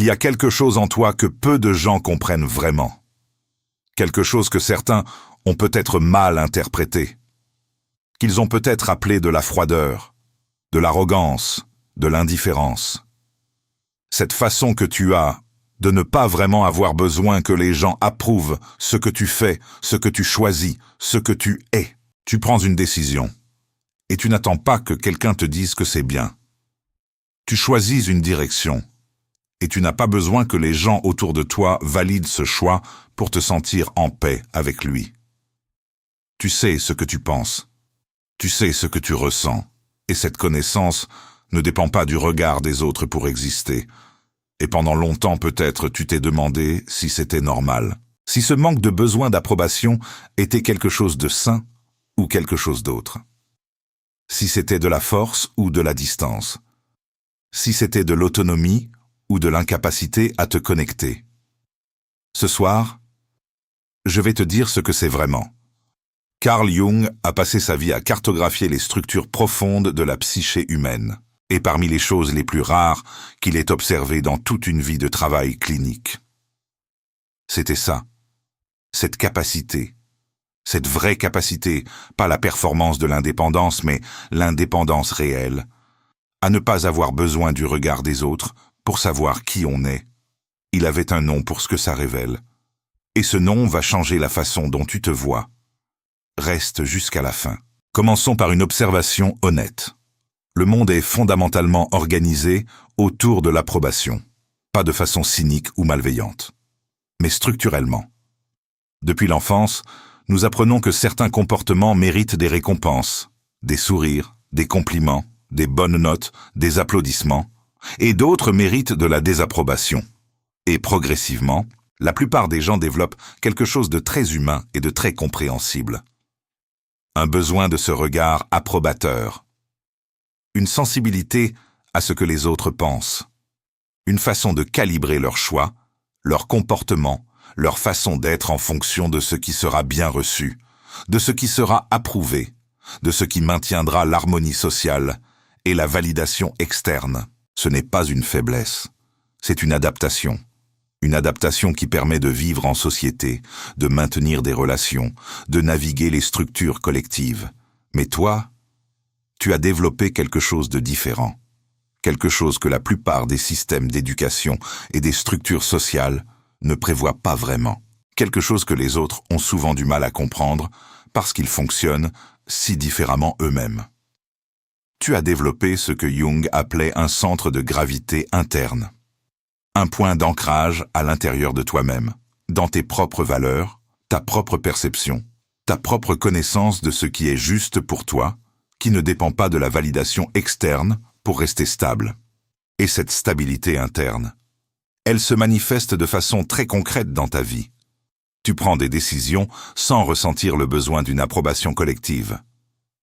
Il y a quelque chose en toi que peu de gens comprennent vraiment. Quelque chose que certains ont peut-être mal interprété. Qu'ils ont peut-être appelé de la froideur, de l'arrogance, de l'indifférence. Cette façon que tu as de ne pas vraiment avoir besoin que les gens approuvent ce que tu fais, ce que tu choisis, ce que tu es. Tu prends une décision et tu n'attends pas que quelqu'un te dise que c'est bien. Tu choisis une direction et tu n'as pas besoin que les gens autour de toi valident ce choix pour te sentir en paix avec lui. Tu sais ce que tu penses, tu sais ce que tu ressens, et cette connaissance ne dépend pas du regard des autres pour exister. Et pendant longtemps peut-être tu t'es demandé si c'était normal, si ce manque de besoin d'approbation était quelque chose de sain ou quelque chose d'autre. Si c'était de la force ou de la distance. Si c'était de l'autonomie ou de l'incapacité à te connecter. Ce soir, je vais te dire ce que c'est vraiment. Carl Jung a passé sa vie à cartographier les structures profondes de la psyché humaine, et parmi les choses les plus rares qu'il ait observées dans toute une vie de travail clinique. C'était ça, cette capacité, cette vraie capacité, pas la performance de l'indépendance, mais l'indépendance réelle, à ne pas avoir besoin du regard des autres pour savoir qui on est. Il avait un nom pour ce que ça révèle. Et ce nom va changer la façon dont tu te vois. Reste jusqu'à la fin. Commençons par une observation honnête. Le monde est fondamentalement organisé autour de l'approbation, pas de façon cynique ou malveillante, mais structurellement. Depuis l'enfance, nous apprenons que certains comportements méritent des récompenses, des sourires, des compliments, des bonnes notes, des applaudissements, et d'autres méritent de la désapprobation. Et progressivement, la plupart des gens développent quelque chose de très humain et de très compréhensible. Un besoin de ce regard approbateur. Une sensibilité à ce que les autres pensent. Une façon de calibrer leurs choix, leur comportement, leur façon d'être en fonction de ce qui sera bien reçu, de ce qui sera approuvé, de ce qui maintiendra l'harmonie sociale et la validation externe. Ce n'est pas une faiblesse, c'est une adaptation. Une adaptation qui permet de vivre en société, de maintenir des relations, de naviguer les structures collectives. Mais toi, tu as développé quelque chose de différent. Quelque chose que la plupart des systèmes d'éducation et des structures sociales ne prévoient pas vraiment. Quelque chose que les autres ont souvent du mal à comprendre parce qu'ils fonctionnent si différemment eux-mêmes. Tu as développé ce que Jung appelait un centre de gravité interne. Un point d'ancrage à l'intérieur de toi-même, dans tes propres valeurs, ta propre perception, ta propre connaissance de ce qui est juste pour toi, qui ne dépend pas de la validation externe pour rester stable. Et cette stabilité interne, elle se manifeste de façon très concrète dans ta vie. Tu prends des décisions sans ressentir le besoin d'une approbation collective.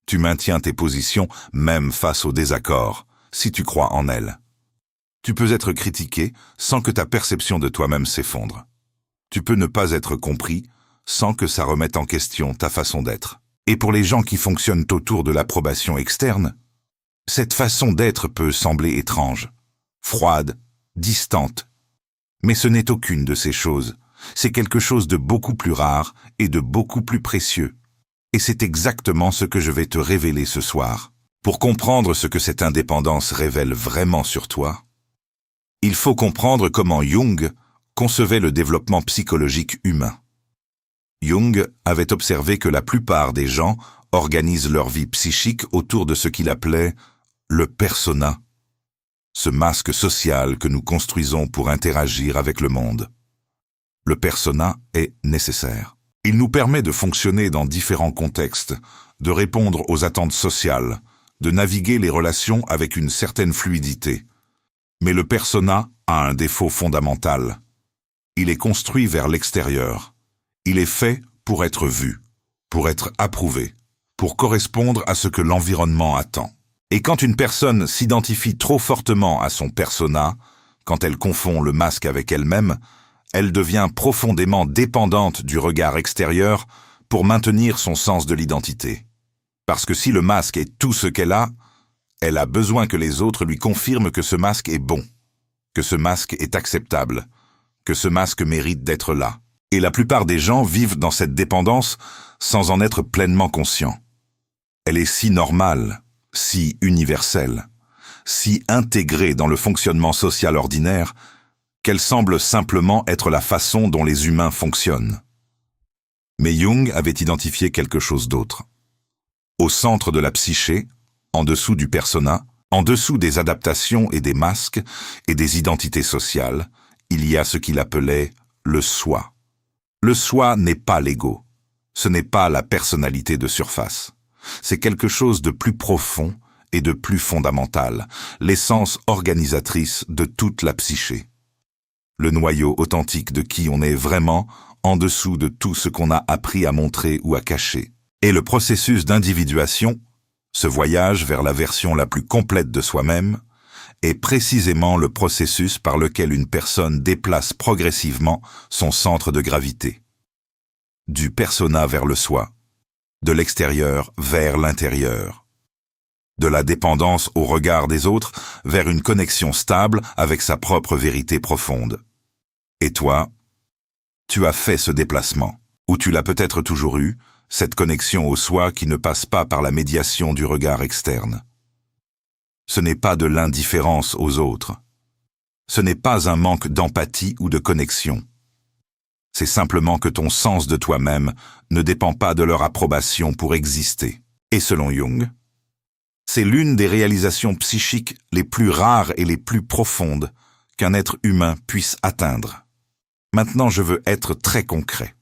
Tu maintiens tes positions même face aux désaccords, si tu crois en elles. Tu peux être critiqué sans que ta perception de toi-même s'effondre. Tu peux ne pas être compris sans que ça remette en question ta façon d'être. Et pour les gens qui fonctionnent autour de l'approbation externe, cette façon d'être peut sembler étrange, froide, distante. Mais ce n'est aucune de ces choses. C'est quelque chose de beaucoup plus rare et de beaucoup plus précieux. Et c'est exactement ce que je vais te révéler ce soir. Pour comprendre ce que cette indépendance révèle vraiment sur toi, il faut comprendre comment Jung concevait le développement psychologique humain. Jung avait observé que la plupart des gens organisent leur vie psychique autour de ce qu'il appelait le persona, ce masque social que nous construisons pour interagir avec le monde. Le persona est nécessaire. Il nous permet de fonctionner dans différents contextes, de répondre aux attentes sociales, de naviguer les relations avec une certaine fluidité. Mais le persona a un défaut fondamental. Il est construit vers l'extérieur. Il est fait pour être vu, pour être approuvé, pour correspondre à ce que l'environnement attend. Et quand une personne s'identifie trop fortement à son persona, quand elle confond le masque avec elle-même, elle devient profondément dépendante du regard extérieur pour maintenir son sens de l'identité. Parce que si le masque est tout ce qu'elle a besoin que les autres lui confirment que ce masque est bon, que ce masque est acceptable, que ce masque mérite d'être là. Et la plupart des gens vivent dans cette dépendance sans en être pleinement conscients. Elle est si normale, si universelle, si intégrée dans le fonctionnement social ordinaire, qu'elle semble simplement être la façon dont les humains fonctionnent. Mais Jung avait identifié quelque chose d'autre. Au centre de la psyché, en dessous du persona, en dessous des adaptations et des masques et des identités sociales, il y a ce qu'il appelait le soi. Le soi n'est pas l'ego. Ce n'est pas la personnalité de surface. C'est quelque chose de plus profond et de plus fondamental, l'essence organisatrice de toute la psyché. Le noyau authentique de qui on est vraiment, en dessous de tout ce qu'on a appris à montrer ou à cacher. Et le processus d'individuation, ce voyage vers la version la plus complète de soi-même, est précisément le processus par lequel une personne déplace progressivement son centre de gravité. Du persona vers le soi, de l'extérieur vers l'intérieur, de la dépendance au regard des autres vers une connexion stable avec sa propre vérité profonde. Et toi, tu as fait ce déplacement, ou tu l'as peut-être toujours eu, cette connexion au soi qui ne passe pas par la médiation du regard externe. Ce n'est pas de l'indifférence aux autres. Ce n'est pas un manque d'empathie ou de connexion. C'est simplement que ton sens de toi-même ne dépend pas de leur approbation pour exister. Et selon Jung, c'est l'une des réalisations psychiques les plus rares et les plus profondes qu'un être humain puisse atteindre. Maintenant, je veux être très concret.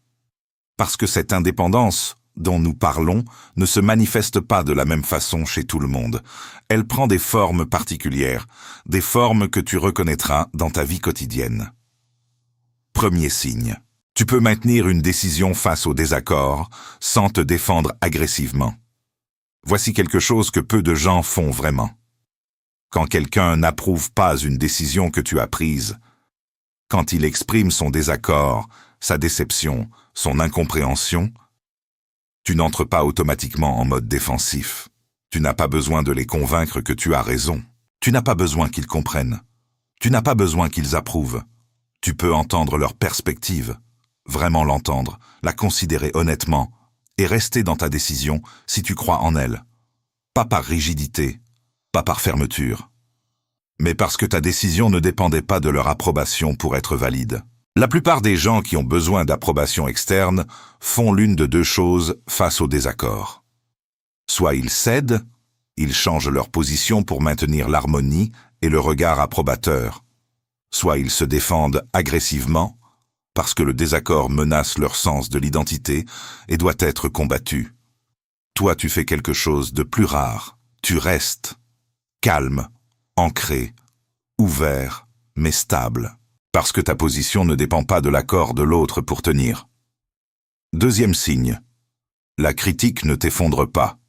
Parce que cette indépendance dont nous parlons ne se manifeste pas de la même façon chez tout le monde. Elle prend des formes particulières, des formes que tu reconnaîtras dans ta vie quotidienne. Premier signe. Tu peux maintenir une décision face au désaccord sans te défendre agressivement. Voici quelque chose que peu de gens font vraiment. Quand quelqu'un n'approuve pas une décision que tu as prise, quand il exprime son désaccord, sa déception, son incompréhension, tu n'entres pas automatiquement en mode défensif. Tu n'as pas besoin de les convaincre que tu as raison. Tu n'as pas besoin qu'ils comprennent. Tu n'as pas besoin qu'ils approuvent. Tu peux entendre leur perspective, vraiment l'entendre, la considérer honnêtement et rester dans ta décision si tu crois en elle. Pas par rigidité, pas par fermeture, mais parce que ta décision ne dépendait pas de leur approbation pour être valide. La plupart des gens qui ont besoin d'approbation externe font l'une de deux choses face au désaccord. Soit ils cèdent, ils changent leur position pour maintenir l'harmonie et le regard approbateur. Soit ils se défendent agressivement, parce que le désaccord menace leur sens de l'identité et doit être combattu. Toi, tu fais quelque chose de plus rare. Tu restes, calme, ancré, ouvert, mais stable. Parce que ta position ne dépend pas de l'accord de l'autre pour tenir. Deuxième signe. La critique ne t'effondre pas,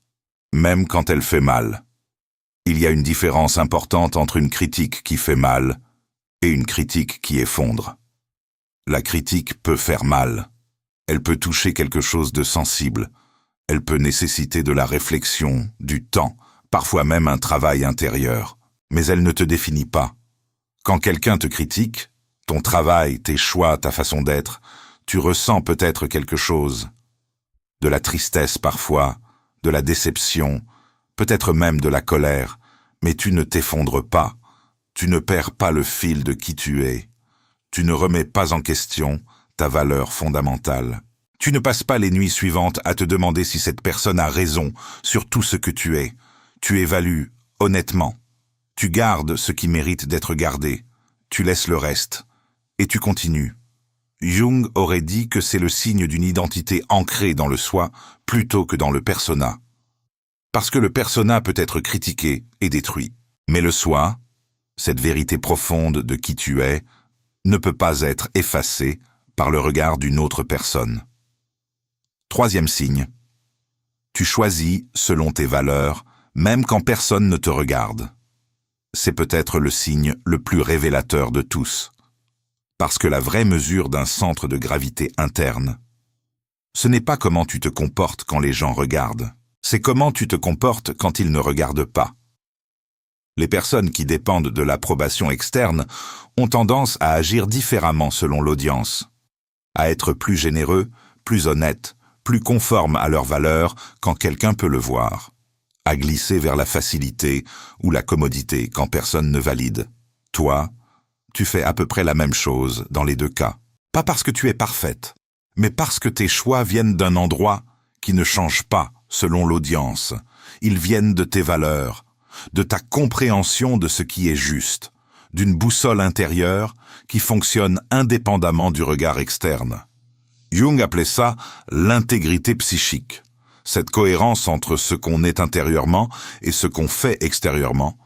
même quand elle fait mal. Il y a une différence importante entre une critique qui fait mal et une critique qui effondre. La critique peut faire mal. Elle peut toucher quelque chose de sensible. Elle peut nécessiter de la réflexion, du temps, parfois même un travail intérieur. Mais elle ne te définit pas. Quand quelqu'un te critique, ton travail, tes choix, ta façon d'être, tu ressens peut-être quelque chose. De la tristesse parfois, de la déception, peut-être même de la colère, mais tu ne t'effondres pas, tu ne perds pas le fil de qui tu es, tu ne remets pas en question ta valeur fondamentale. Tu ne passes pas les nuits suivantes à te demander si cette personne a raison sur tout ce que tu es. Tu évalues honnêtement. Tu gardes ce qui mérite d'être gardé. Tu laisses le reste. Et tu continues. Jung aurait dit que c'est le signe d'une identité ancrée dans le soi plutôt que dans le persona. Parce que le persona peut être critiqué et détruit. Mais le soi, cette vérité profonde de qui tu es, ne peut pas être effacé par le regard d'une autre personne. Troisième signe. Tu choisis selon tes valeurs, même quand personne ne te regarde. C'est peut-être le signe le plus révélateur de tous. Parce que la vraie mesure d'un centre de gravité interne, ce n'est pas comment tu te comportes quand les gens regardent, c'est comment tu te comportes quand ils ne regardent pas. Les personnes qui dépendent de l'approbation externe ont tendance à agir différemment selon l'audience, à être plus généreux, plus honnêtes, plus conformes à leurs valeurs quand quelqu'un peut le voir, à glisser vers la facilité ou la commodité quand personne ne valide. Toi, tu fais à peu près la même chose dans les deux cas. Pas parce que tu es parfaite, mais parce que tes choix viennent d'un endroit qui ne change pas selon l'audience. Ils viennent de tes valeurs, de ta compréhension de ce qui est juste, d'une boussole intérieure qui fonctionne indépendamment du regard externe. Jung appelait ça l'intégrité psychique, cette cohérence entre ce qu'on est intérieurement et ce qu'on fait extérieurement,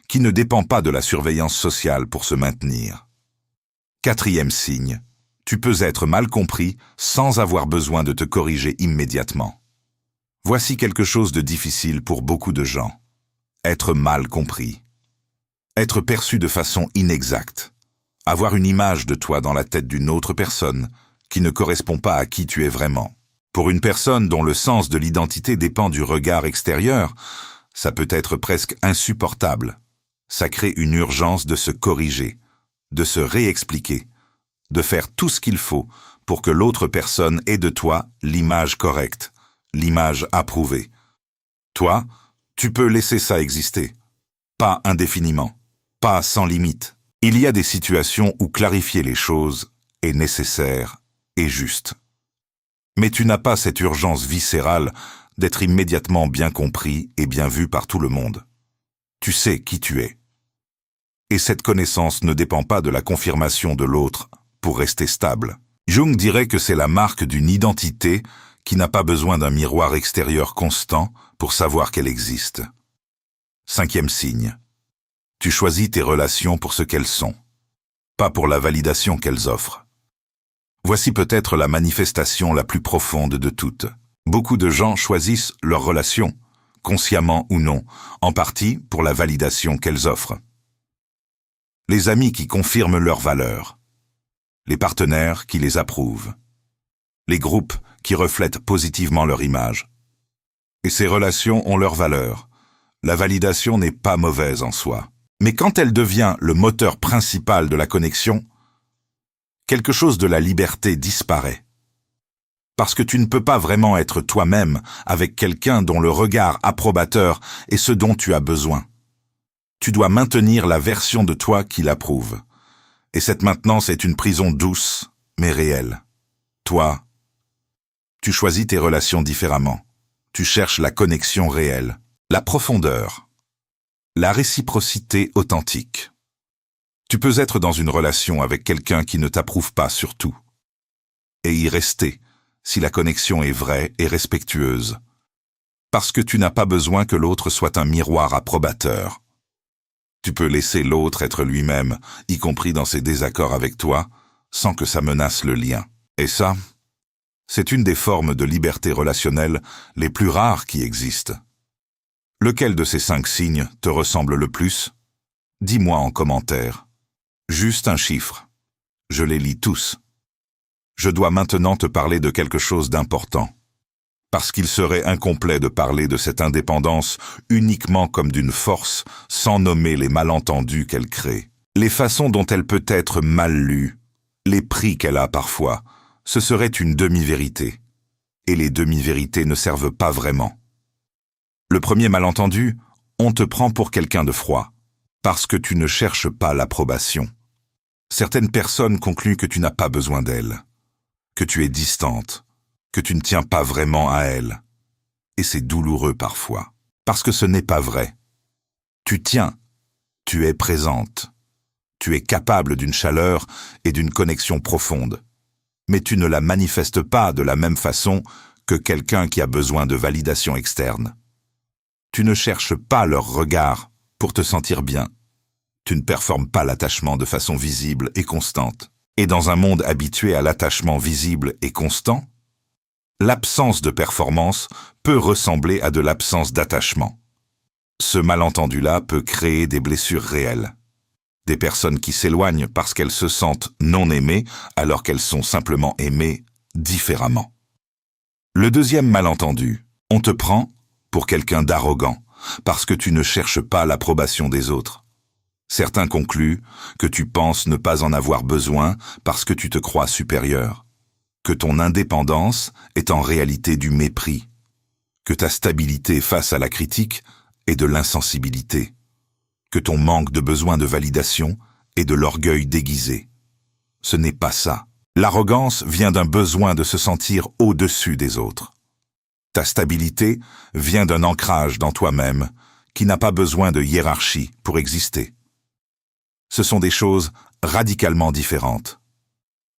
qui ne dépend pas de la surveillance sociale pour se maintenir. 4e signe, tu peux être mal compris sans avoir besoin de te corriger immédiatement. Voici quelque chose de difficile pour beaucoup de gens. Être mal compris. Être perçu de façon inexacte. Avoir une image de toi dans la tête d'une autre personne qui ne correspond pas à qui tu es vraiment. Pour une personne dont le sens de l'identité dépend du regard extérieur, ça peut être presque insupportable. Ça crée une urgence de se corriger, de se réexpliquer, de faire tout ce qu'il faut pour que l'autre personne ait de toi l'image correcte, l'image approuvée. Toi, tu peux laisser ça exister. Pas indéfiniment, pas sans limite. Il y a des situations où clarifier les choses est nécessaire et juste. Mais tu n'as pas cette urgence viscérale d'être immédiatement bien compris et bien vu par tout le monde. Tu sais qui tu es. Et cette connaissance ne dépend pas de la confirmation de l'autre pour rester stable. Jung dirait que c'est la marque d'une identité qui n'a pas besoin d'un miroir extérieur constant pour savoir qu'elle existe. 5e signe. Tu choisis tes relations pour ce qu'elles sont, pas pour la validation qu'elles offrent. Voici peut-être la manifestation la plus profonde de toutes. Beaucoup de gens choisissent leurs relations, consciemment ou non, en partie pour la validation qu'elles offrent. Les amis qui confirment leurs valeurs, les partenaires qui les approuvent, les groupes qui reflètent positivement leur image. Et ces relations ont leur valeur. La validation n'est pas mauvaise en soi. Mais quand elle devient le moteur principal de la connexion, quelque chose de la liberté disparaît. Parce que tu ne peux pas vraiment être toi-même avec quelqu'un dont le regard approbateur est ce dont tu as besoin. Tu dois maintenir la version de toi qui l'approuve. Et cette maintenance est une prison douce, mais réelle. Toi, tu choisis tes relations différemment. Tu cherches la connexion réelle, la profondeur, la réciprocité authentique. Tu peux être dans une relation avec quelqu'un qui ne t'approuve pas sur tout, et y rester si la connexion est vraie et respectueuse, parce que tu n'as pas besoin que l'autre soit un miroir approbateur. Tu peux laisser l'autre être lui-même, y compris dans ses désaccords avec toi, sans que ça menace le lien. Et ça, c'est une des formes de liberté relationnelle les plus rares qui existent. Lequel de ces 5 signes te ressemble le plus? Dis-moi en commentaire. Juste un chiffre. Je les lis tous. Je dois maintenant te parler de quelque chose d'important. Parce qu'il serait incomplet de parler de cette indépendance uniquement comme d'une force, sans nommer les malentendus qu'elle crée. Les façons dont elle peut être mal lue, les prix qu'elle a parfois, ce serait une demi-vérité. Et les demi-vérités ne servent pas vraiment. Le premier malentendu, on te prend pour quelqu'un de froid, parce que tu ne cherches pas l'approbation. Certaines personnes concluent que tu n'as pas besoin d'elles, que tu es distante, que tu ne tiens pas vraiment à elles. Et c'est douloureux parfois, parce que ce n'est pas vrai. Tu tiens, tu es présente, tu es capable d'une chaleur et d'une connexion profonde, mais tu ne la manifestes pas de la même façon que quelqu'un qui a besoin de validation externe. Tu ne cherches pas leur regard pour te sentir bien. Tu ne performes pas l'attachement de façon visible et constante. Et dans un monde habitué à l'attachement visible et constant, l'absence de performance peut ressembler à de l'absence d'attachement. Ce malentendu-là peut créer des blessures réelles. Des personnes qui s'éloignent parce qu'elles se sentent non aimées alors qu'elles sont simplement aimées différemment. Le deuxième malentendu, on te prend pour quelqu'un d'arrogant parce que tu ne cherches pas l'approbation des autres. Certains concluent que tu penses ne pas en avoir besoin parce que tu te crois supérieur, que ton indépendance est en réalité du mépris, que ta stabilité face à la critique est de l'insensibilité, que ton manque de besoin de validation est de l'orgueil déguisé. Ce n'est pas ça. L'arrogance vient d'un besoin de se sentir au-dessus des autres. Ta stabilité vient d'un ancrage dans toi-même qui n'a pas besoin de hiérarchie pour exister. Ce sont des choses radicalement différentes,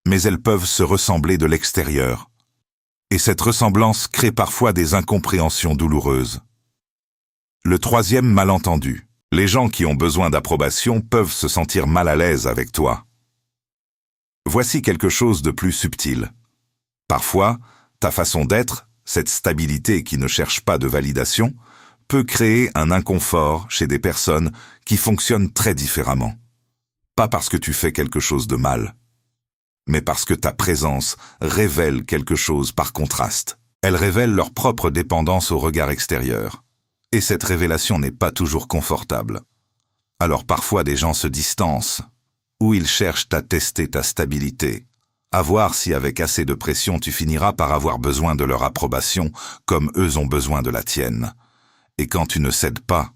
mais elles peuvent se ressembler de l'extérieur, et cette ressemblance crée parfois des incompréhensions douloureuses. Le troisième malentendu. Les gens qui ont besoin d'approbation peuvent se sentir mal à l'aise avec toi. Voici quelque chose de plus subtil. Parfois, ta façon d'être, cette stabilité qui ne cherche pas de validation, peut créer un inconfort chez des personnes qui fonctionnent très différemment. Pas parce que tu fais quelque chose de mal, mais parce que ta présence révèle quelque chose par contraste. Elle révèle leur propre dépendance au regard extérieur. Et cette révélation n'est pas toujours confortable. Alors parfois des gens se distancent, ou ils cherchent à tester ta stabilité, à voir si avec assez de pression tu finiras par avoir besoin de leur approbation comme eux ont besoin de la tienne. Et quand tu ne cèdes pas,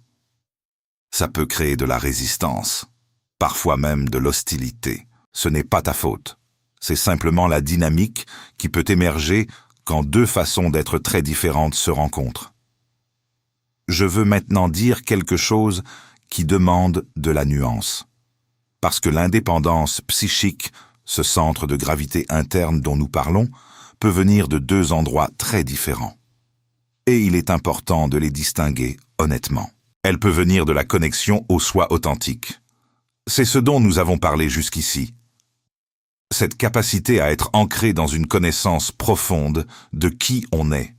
ça peut créer de la résistance, parfois même de l'hostilité. Ce n'est pas ta faute. C'est simplement la dynamique qui peut émerger quand deux façons d'être très différentes se rencontrent. Je veux maintenant dire quelque chose qui demande de la nuance. Parce que l'indépendance psychique, ce centre de gravité interne dont nous parlons, peut venir de deux endroits très différents. Et il est important de les distinguer honnêtement. Elle peut venir de la connexion au soi authentique. C'est ce dont nous avons parlé jusqu'ici. Cette capacité à être ancré dans une connaissance profonde de qui on est,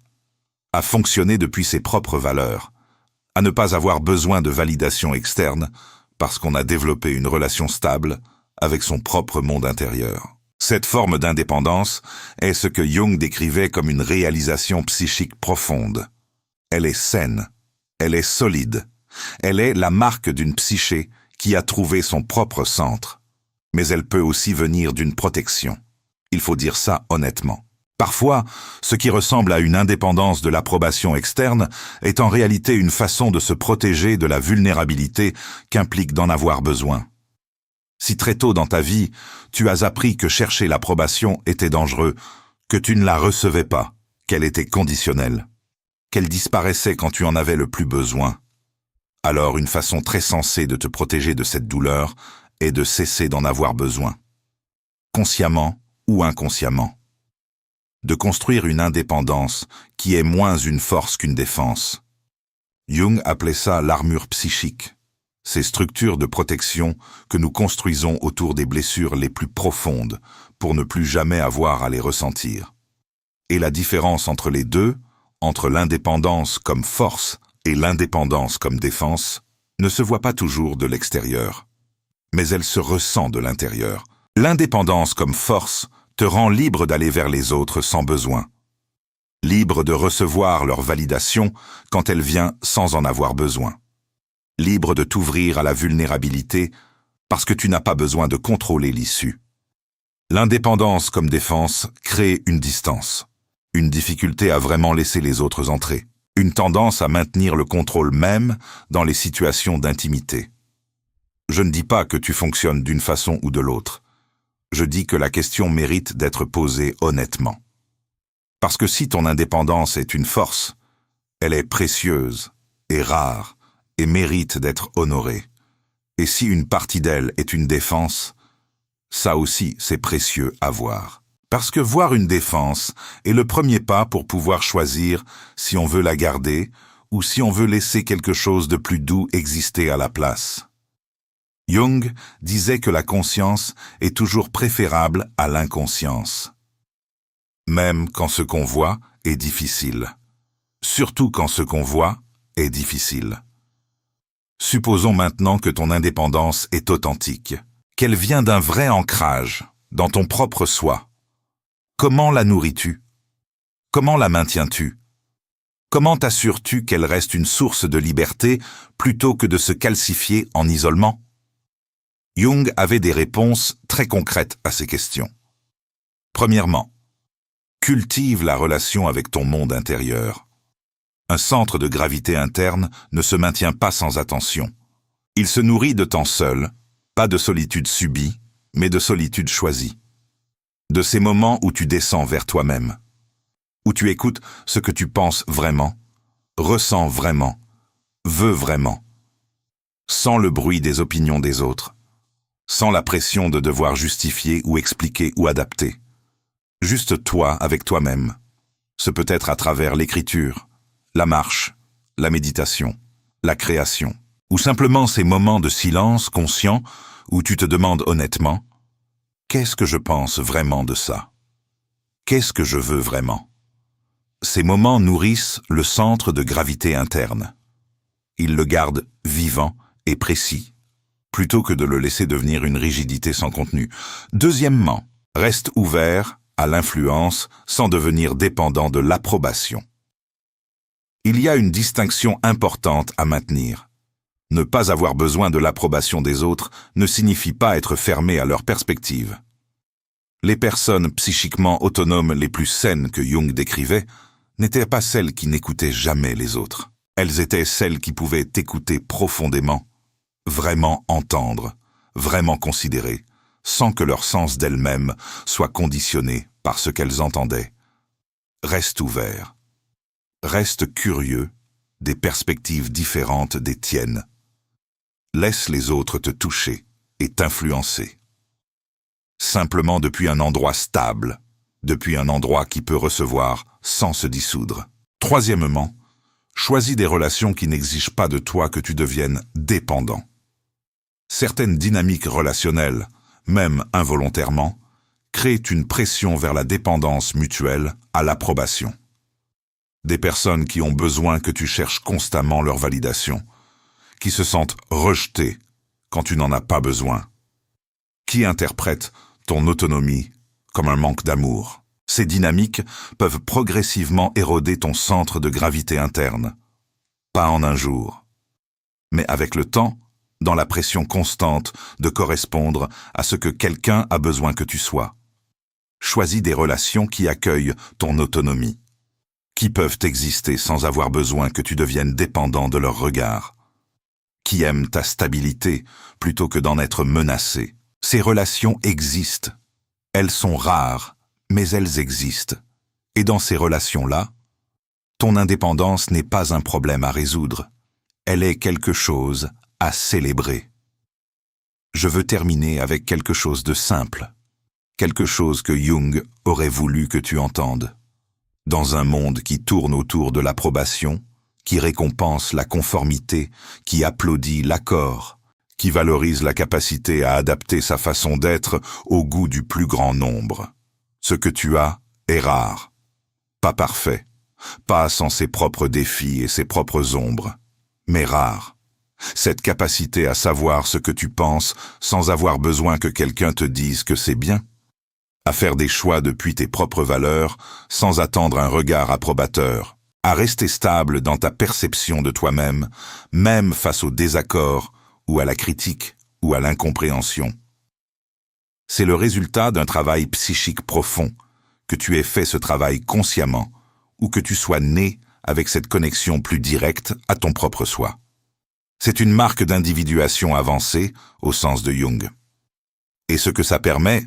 à fonctionner depuis ses propres valeurs, à ne pas avoir besoin de validation externe parce qu'on a développé une relation stable avec son propre monde intérieur. Cette forme d'indépendance est ce que Jung décrivait comme une réalisation psychique profonde. Elle est saine, elle est solide, elle est la marque d'une psyché qui a trouvé son propre centre. Mais elle peut aussi venir d'une protection. Il faut dire ça honnêtement. Parfois, ce qui ressemble à une indépendance de l'approbation externe est en réalité une façon de se protéger de la vulnérabilité qu'implique d'en avoir besoin. Si très tôt dans ta vie, tu as appris que chercher l'approbation était dangereux, que tu ne la recevais pas, qu'elle était conditionnelle, qu'elle disparaissait quand tu en avais le plus besoin, alors une façon très sensée de te protéger de cette douleur est de cesser d'en avoir besoin, consciemment ou inconsciemment. De construire une indépendance qui est moins une force qu'une défense. Jung appelait ça l'armure psychique, ces structures de protection que nous construisons autour des blessures les plus profondes pour ne plus jamais avoir à les ressentir. Et la différence entre les deux, entre l'indépendance comme force et l'indépendance comme défense, ne se voit pas toujours de l'extérieur. Mais elle se ressent de l'intérieur. L'indépendance comme force te rend libre d'aller vers les autres sans besoin. Libre de recevoir leur validation quand elle vient sans en avoir besoin. Libre de t'ouvrir à la vulnérabilité parce que tu n'as pas besoin de contrôler l'issue. L'indépendance comme défense crée une distance, une difficulté à vraiment laisser les autres entrer, une tendance à maintenir le contrôle même dans les situations d'intimité. Je ne dis pas que tu fonctionnes d'une façon ou de l'autre. Je dis que la question mérite d'être posée honnêtement. Parce que si ton indépendance est une force, elle est précieuse et rare et mérite d'être honorée. Et si une partie d'elle est une défense, ça aussi c'est précieux à voir. Parce que voir une défense est le premier pas pour pouvoir choisir si on veut la garder ou si on veut laisser quelque chose de plus doux exister à la place. Jung disait que la conscience est toujours préférable à l'inconscience. Même quand ce qu'on voit est difficile. Surtout quand ce qu'on voit est difficile. Supposons maintenant que ton indépendance est authentique, qu'elle vient d'un vrai ancrage, dans ton propre soi. Comment la nourris-tu? Comment la maintiens-tu? Comment t'assures-tu qu'elle reste une source de liberté plutôt que de se calcifier en isolement? Jung avait des réponses très concrètes à ces questions. Premièrement, cultive la relation avec ton monde intérieur. Un centre de gravité interne ne se maintient pas sans attention. Il se nourrit de temps seul, pas de solitude subie, mais de solitude choisie. De ces moments où tu descends vers toi-même, où tu écoutes ce que tu penses vraiment, ressens vraiment, veux vraiment, sans le bruit des opinions des autres, sans la pression de devoir justifier ou expliquer ou adapter. Juste toi avec toi-même. Ce peut être à travers l'écriture, la marche, la méditation, la création, ou simplement ces moments de silence conscient où tu te demandes honnêtement « Qu'est-ce que je pense vraiment de ça? Qu'est-ce que je veux vraiment ?» Ces moments nourrissent le centre de gravité interne. Ils le gardent vivant et précis, plutôt que de le laisser devenir une rigidité sans contenu. Deuxièmement, reste ouvert à l'influence sans devenir dépendant de l'approbation. Il y a une distinction importante à maintenir. Ne pas avoir besoin de l'approbation des autres ne signifie pas être fermé à leur perspective. Les personnes psychiquement autonomes les plus saines que Jung décrivait n'étaient pas celles qui n'écoutaient jamais les autres. Elles étaient celles qui pouvaient écouter profondément, vraiment entendre, vraiment considérer, sans que leur sens d'elles-mêmes soit conditionné par ce qu'elles entendaient. Reste ouvert. Reste curieux des perspectives différentes des tiennes. Laisse les autres te toucher et t'influencer. Simplement depuis un endroit stable, depuis un endroit qui peut recevoir sans se dissoudre. Troisièmement, choisis des relations qui n'exigent pas de toi que tu deviennes dépendant. Certaines dynamiques relationnelles, même involontairement, créent une pression vers la dépendance mutuelle à l'approbation. Des personnes qui ont besoin que tu cherches constamment leur validation, qui se sentent rejetées quand tu n'en as pas besoin, qui interprètent ton autonomie comme un manque d'amour. Ces dynamiques peuvent progressivement éroder ton centre de gravité interne. Pas en un jour, mais avec le temps, dans la pression constante de correspondre à ce que quelqu'un a besoin que tu sois. Choisis des relations qui accueillent ton autonomie, qui peuvent exister sans avoir besoin que tu deviennes dépendant de leur regard, qui aiment ta stabilité plutôt que d'en être menacé. Ces relations existent. Elles sont rares, mais elles existent. Et dans ces relations-là, ton indépendance n'est pas un problème à résoudre. Elle est quelque chose à célébrer. Je veux terminer avec quelque chose de simple, quelque chose que Jung aurait voulu que tu entendes. Dans un monde qui tourne autour de l'approbation, qui récompense la conformité, qui applaudit l'accord, qui valorise la capacité à adapter sa façon d'être au goût du plus grand nombre. Ce que tu as est rare, pas parfait, pas sans ses propres défis et ses propres ombres, mais rare. Cette capacité à savoir ce que tu penses sans avoir besoin que quelqu'un te dise que c'est bien, à faire des choix depuis tes propres valeurs sans attendre un regard approbateur, à rester stable dans ta perception de toi-même, même face au désaccord ou à la critique ou à l'incompréhension. C'est le résultat d'un travail psychique profond, que tu aies fait ce travail consciemment ou que tu sois né avec cette connexion plus directe à ton propre soi. C'est une marque d'individuation avancée au sens de Jung. Et ce que ça permet,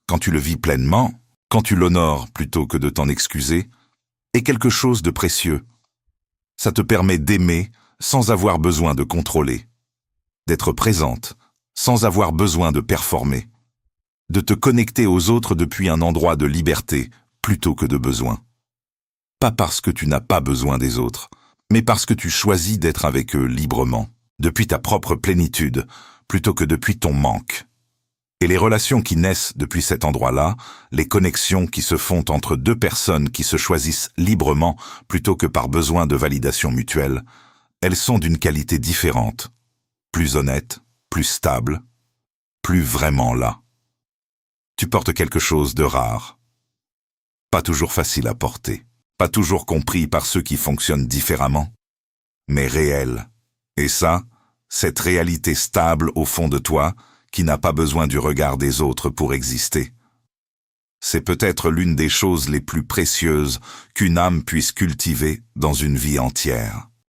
quand tu le vis pleinement, quand tu l'honores plutôt que de t'en excuser, est quelque chose de précieux. Ça te permet d'aimer sans avoir besoin de contrôler, d'être présente sans avoir besoin de performer, de te connecter aux autres depuis un endroit de liberté plutôt que de besoin. Pas parce que tu n'as pas besoin des autres, mais parce que tu choisis d'être avec eux librement, depuis ta propre plénitude, plutôt que depuis ton manque. Et les relations qui naissent depuis cet endroit-là, les connexions qui se font entre deux personnes qui se choisissent librement plutôt que par besoin de validation mutuelle, elles sont d'une qualité différente, plus honnête, plus stable, plus vraiment là. Tu portes quelque chose de rare, pas toujours facile à porter. pas toujours compris par ceux qui fonctionnent différemment, mais réel. Et ça, cette réalité stable au fond de toi, qui n'a pas besoin du regard des autres pour exister. C'est peut-être l'une des choses les plus précieuses qu'une âme puisse cultiver dans une vie entière.